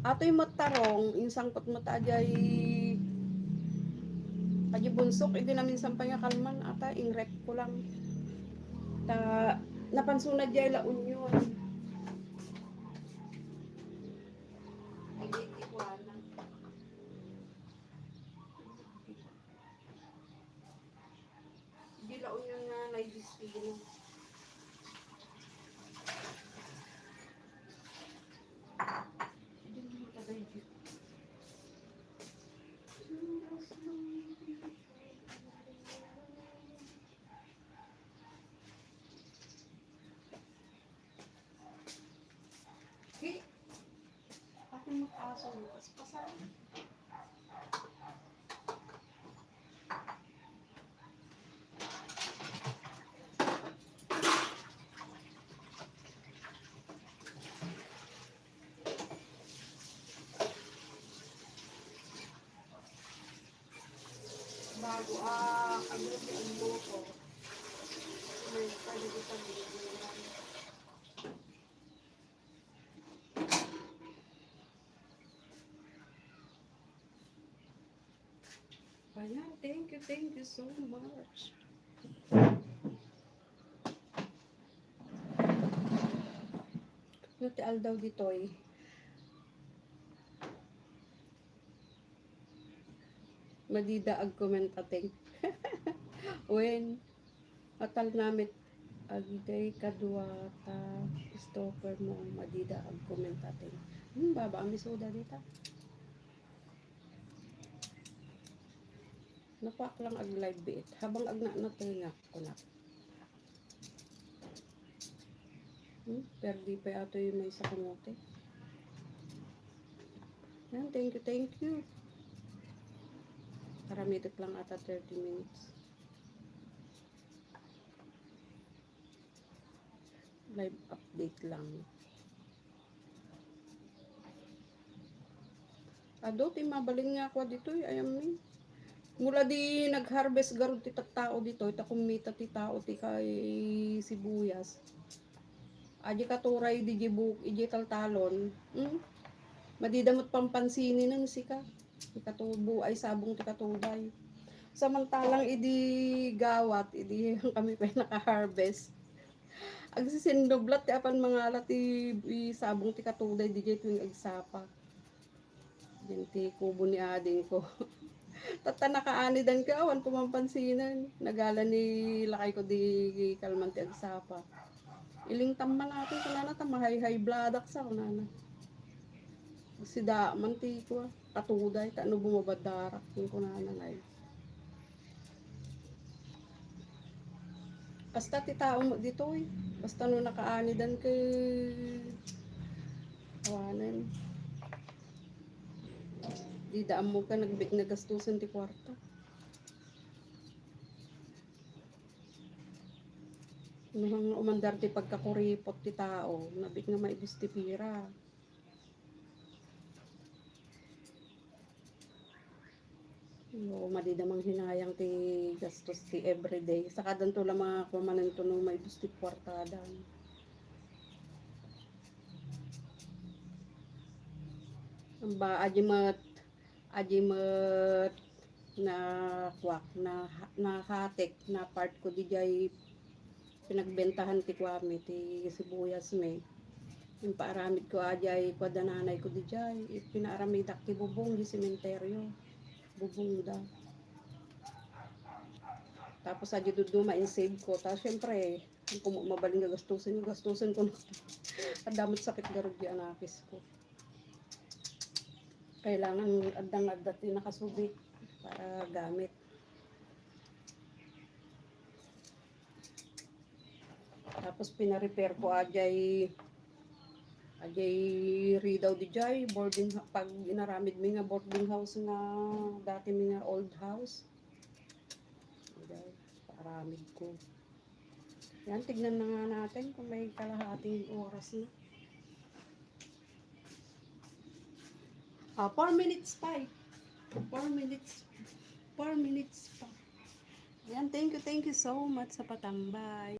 Ato'y matarong, yung sangkot mo ta ajay bunsok, hindi namin sampay nga kalman, ata, ingrek ko lang. Ta, napansunad jay la unyon. Hindi, ikuana. Hindi la unyon nga naibistino. Aking mag-aso, pas-pasan. Bago agrupi ang luto, may pwede ko sabihin. Ayan, thank you so much. Nuti aldaw ditoy. Madida ag comment ating. When atal namit agday kadwa ta stopper mo madida ag comment ating. Baba ang misoda dita. Napak lang ag live bit habang ag na tenga ko na. Perdi pa ato yung may sa kamote. Yan, thank you. Paramitik lang ata 30 minutes. Live update lang. Ado, mabalin nga ako dito. Ayam ni. Mula di nag-harvest garod ti tao dito. Ita kumita ti tao ti kay sibuyas. Aji katuray di jibuk, iji taltalon. Madidamot pampansinin ng sika. Ikatubo ay sabong ti katubay. Samantalang idi gawat, idi kami pa naka-harvest. Agsisindoblat ti apan mga alat ti sabong ti katuday di jay tuwing agsapa. Yan ti kubo ni ading ko. Tata nakaanidan ka awan pumampansinan. Nagala ni lakay ko di kalman ti agsapa. Iling tamman natin kunana tamahay-hay bladak sa kunana. Sida man ti ko katuday ta ano bumabadarak yung kunana ngay. Basta ti tao mo dito eh. Basta no nakaanidan kay awanan. Di daan mo ka nagbik na gastusan ti kwarta. Nung umandar ti pagkakuripot ti tao, nabik nga maibus ti pira. No, madidamang hinayang ti gastos ti everyday. Saka danto lang mga kumanento no maibus ti kwartada. Ba ajimat na kwak na hatek na part ko di jay pinagbentahan ti kwami ti sibuyas me. Yung paaramid ko ajay kwadananay ko di jay pinaaramidak ti bubong di sementeryo. Bubong da. Tapos aji dudu ma-save ko. Tapos syempre, kung mabaling gastusin ko na. At damot sakit garod di anakis ko. Kailangan adang-adat din nakasubik para gamit. Tapos pina-repair ko ajay ridaw di jay boarding pag inaramid mi nga boarding house nga dati mi nga old house. Paramid ko. Yan, tignan na nga natin kung may kalahating oras na. 4 minutes pa eh. 4 minutes. 4 minutes pa. Yan, thank you so much sa patambay.